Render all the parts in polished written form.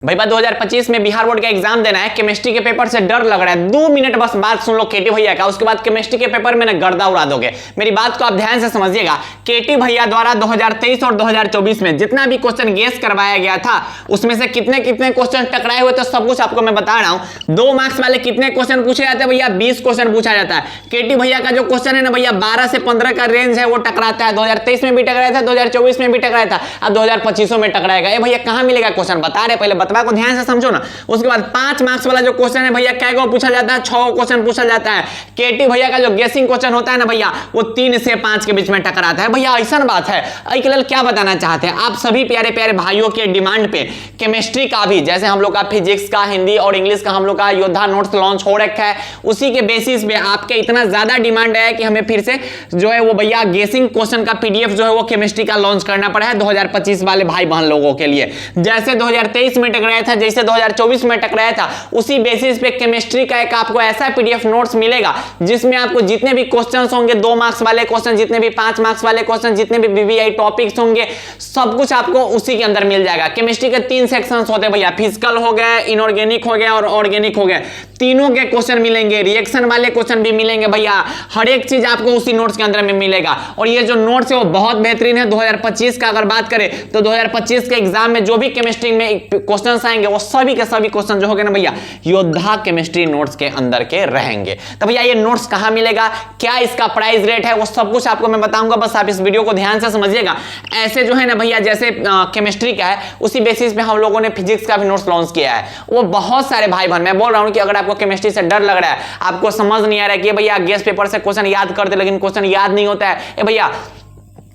भाई बात 2025 में बिहार बोर्ड का एग्जाम देना है, केमिस्ट्री के पेपर से डर लग रहा है। 2 मिनट बस बात सुन लो केटी भैया का, उसके बाद केमिस्ट्री के पेपर में ना गर्दा उड़ा दोगे। मेरी बात को आप ध्यान से समझिएगा। केटी भैया द्वारा 2023 और 2024 में जितना भी क्वेश्चन गेस करवाया गया था उसमें से कितने कितने क्वेश्चन टकराए हुए थे सब कुछ आपको मैं बता रहा हूं। 2 मार्क्स वाले कितने क्वेश्चन पूछे जाते हैं भैया? 20 क्वेश्चन पूछा जाता है। केटी भैया का जो क्वेश्चन है ना भैया 12 से 15 का रेंज है वो टकराता है। 2023 में भी टकराया था, 2024 में भी टकराया था, अब 2025 में टकराएगा। ये भैया कहां मिलेगा क्वेश्चन बता रहे, पहले बतवा को ध्यान से समझो ना। उसके बाद 5 मार्क्स वाला जो क्वेश्चन है भैया कै गो पूछा जाता है? 6 क्वेश्चन पूछा जाता है। केटी भैया का जो गेसिंग क्वेश्चन होता है ना भैया वो 3 से 5 के बीच में टकराता है। भैया ऐसा बात है। के लिए क्या बताना चाहते हैं आप सभी प्यारे प्यारे भाइयों के डिमांड पे केमिस्ट्री का भी, जैसे हम लोग का फिजिक्स का, हिंदी और इंग्लिश का हम लोग का योद्धा नोट्स लॉन्च हो रखा है, उसी के बेसिस पे आपके इतना ज्यादा डिमांड है कि हमें फिर से जो है वो भैया गेसिंग क्वेश्चन का पीडीएफ जो है वो केमिस्ट्री का लॉन्च करना पड़ा है 2025 वाले भाई बहन लोगों के लिए। जैसे 2023 में टकराया था, जैसे 2024 में टकराया था, उसी बेसिस पे केमिस्ट्री का एक आपको ऐसा पीडीएफ नोट्स मिलेगा जिसमें आपको जितने भी क्वेश्चंस होंगे, 2 मार्क्स वाले क्वेश्चन, जितने भी 5 मार्क्स वाले क्वेश्चन, जितने भी बीवीआई टॉपिक्स होंगे, सब कुछ आपको उसी के अंदर मिल जाएगा। केमिस्ट्री के 3 सेक्शंस होते हैं भैया, फिजिकल हो गए, इनऑर्गेनिक हो गया और ऑर्गेनिक हो गया। तीनों के क्वेश्चन मिलेंगे, रिएक्शन वाले क्वेश्चन भी मिलेंगे भैया। हर एक चीज आपको उसी नोट्स के अंदर में मिलेगा। और ये जो नोट्स है वो बहुत बेहतरीन है। 2025 का अगर बात करें तो 2025 के एग्जाम में जो भी केमिस्ट्री में क्वेश्चंस आएंगे वो सभी के सभी क्वेश्चन जो होंगे ना भैया योद्धा केमिस्ट्री नोट्स के अंदर के रहेंगे। तो भैया ये नोट्स कहां मिलेगा, क्या इसका प्राइस रेट है, वो सब कुछ आपको मैं बताऊंगा। बस आप इस वीडियो को ध्यान से समझिएगा। ऐसे जो है ना भैया जैसे केमिस्ट्री का है उसी बेसिस पे हम लोगों ने फिजिक्स का भी नोट्स लॉन्च किया है। वो बहुत सारे भाई बहन, मैं बोल रहा हूं कि अगर आपको केमिस्ट्री से डर लग रहा है, आपको समझ नहीं आ रहा है कि भैया गेस पेपर से क्वेश्चन याद करते लेकिन क्वेश्चन याद नहीं होता है, भैया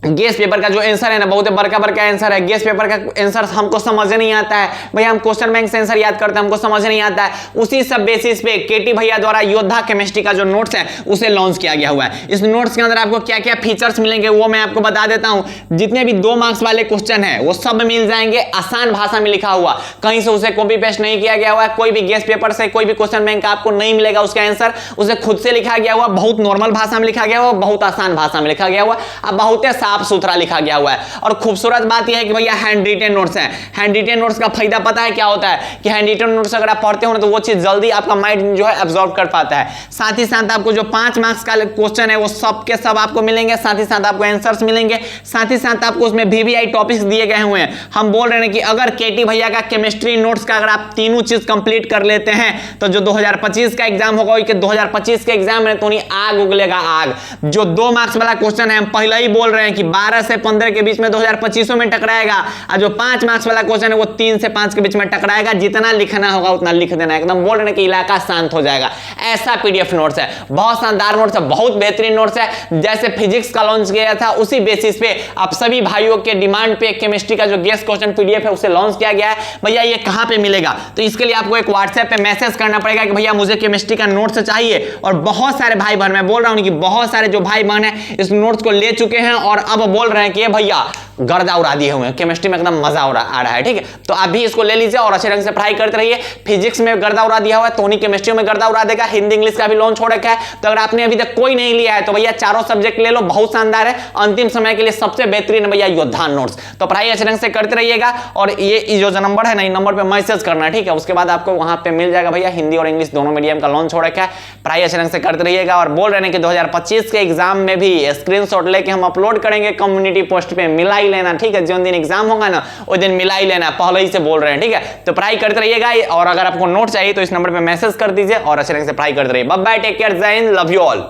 गेस पेपर का जो आंसर है ना बहुत बड़का बड़का आंसर है। गेस पेपर का आंसर हमको समझ नहीं आता है भैया, हम क्वेश्चन बैंक से आंसर याद करते हैं, हमको समझ नहीं आता है। उसी सब बेसिस पे केटी भैया द्वारा योद्धा केमिस्ट्री का जो नोट्स है उसे लॉन्च किया गया हुआ है। इस नोट्स के अंदर आपको क्या क्या फीचर्स मिलेंगे वो मैं आपको बता देता हूं। जितने भी 2 मार्क्स वाले क्वेश्चन है वो सब मिल जाएंगे, आसान भाषा में लिखा हुआ, कहीं से उसे कॉपी पेस्ट नहीं किया गया हुआ है। कोई भी गेस पेपर से कोई भी क्वेश्चन बैंक का आपको नहीं मिलेगा उसका आंसर, उसे खुद से लिखा गया हुआ, बहुत नॉर्मल भाषा में लिखा गया हुआ, बहुत आसान भाषा में लिखा गया हुआ, अब बहुत साफ सुथरा लिखा गया हुआ है। और खूबसूरत बात यह है कि भैया हैंड रिटन नोट्स हैं। हैंड रिटन नोट्स का फायदा पता है क्या होता है कि हैंड रिटन नोट्स अगर आप पढ़ते हो ना तो वो चीज जल्दी आपका माइंड जो है एब्जॉर्ब कर पाता है। साथ ही साथ आपको जो 5 मार्क्स का क्वेश्चन है वो सब के सब आपको मिलेंगे, साथ ही साथ आपको आंसर्स मिलेंगे, साथ ही साथ आपको उसमें वीवीआई टॉपिक्स दिए गए हुए हैं। हम बोल रहे हैं कि अगर केटी भैया का केमिस्ट्री नोट्स का अगर आप तीनों चीज कंप्लीट कर लेते हैं तो जो 2025 का एग्जाम होगा, 2025 के एग्जाम में तो नहीं आग उगलेगा आग। जो 2 मार्क्स वाला क्वेश्चन है हम पहले ही बोल रहे हैं कि 12 से 15 के बीच में 2025 में टकराएगा, और जो 5 मार्क्स वाला क्वेश्चन है वो 3 से 5 के बीच में टकराएगा। जितना लिखना होगा उतना लिख देना है, एकदम बोल रहे हैं कि इलाका शांत हो जाएगा। ऐसा पीडीएफ नोट्स है, बहुत शानदार नोट्स है, बहुत बेहतरीन नोट्स है। जैसे फिजिक्स का लॉन्च किया था उसी बेसिस पे आप सभी भाइयों के डिमांड पे केमिस्ट्री का जो गेस क्वेश्चन पीडीएफ है उसे लॉन्च किया गया है। भैया ये कहां पे मिलेगा, तो इसके लिए आपको एक व्हाट्सएप पे मैसेज करना पड़ेगा कि भैया मुझे केमिस्ट्री का नोट्स चाहिए। और बहुत सारे भाई बहन, मैं बोल रहा हूं कि बहुत सारे जो भाई बहन है इस नोट्स को ले चुके हैं और अब बोल रहे हैं कि भैया गर्दा उड़ा दिए हुए हैं, केमिस्ट्री में एकदम मजा आ रहा है। ठीक है, तो आप भी इसको ले लीजिए और अच्छे ढंग से पढ़ाई करते रहिए। फिजिक्स में गर्दा उड़ा दिया हुआ है तो उन्हीं केमिस्ट्री में गर्दा उड़ा देगा। हिंदी इंग्लिश का भी लॉन्च हो रखा है, तो अगर आपने अभी तक कोई नहीं लिया है तो भैया चारों सब्जेक्ट ले लो, बहुत शानदार है। अंतिम समय के लिए सबसे बेहतरीन भैया योद्धा नोट्स। तो पढ़ाई अच्छे ढंग से करते रहिएगा और ये जो नंबर है ना, इन नंबर पे मैसेज करना है, ठीक है। उसके बाद आपको वहां पे मिल जाएगा भैया हिंदी और इंग्लिश दोनों मीडियम का लॉन्च हो रखा है। पढ़ाई अच्छे ढंग से करते रहिएगा और बोल रहे हैं कि 2025 के एग्जाम में भी स्क्रीनशॉट लेके हम अपलोड करेंगे कम्युनिटी पोस्ट पे, मिला ही लेना, ठीक है। दिन एग्जाम होगा ना उस दिन मिला ही लेना, पहले ही से बोल रहे हैं, ठीक है। तो पढ़ाई करते रहिएगा और अगर आपको नोट चाहिए तो इस नंबर पे मैसेज कर दीजिए और अच्छे ढंग से पढ़ाई करते रहिए। बाय बाय, टेक केयर, जय हिंद, लव यू ऑल।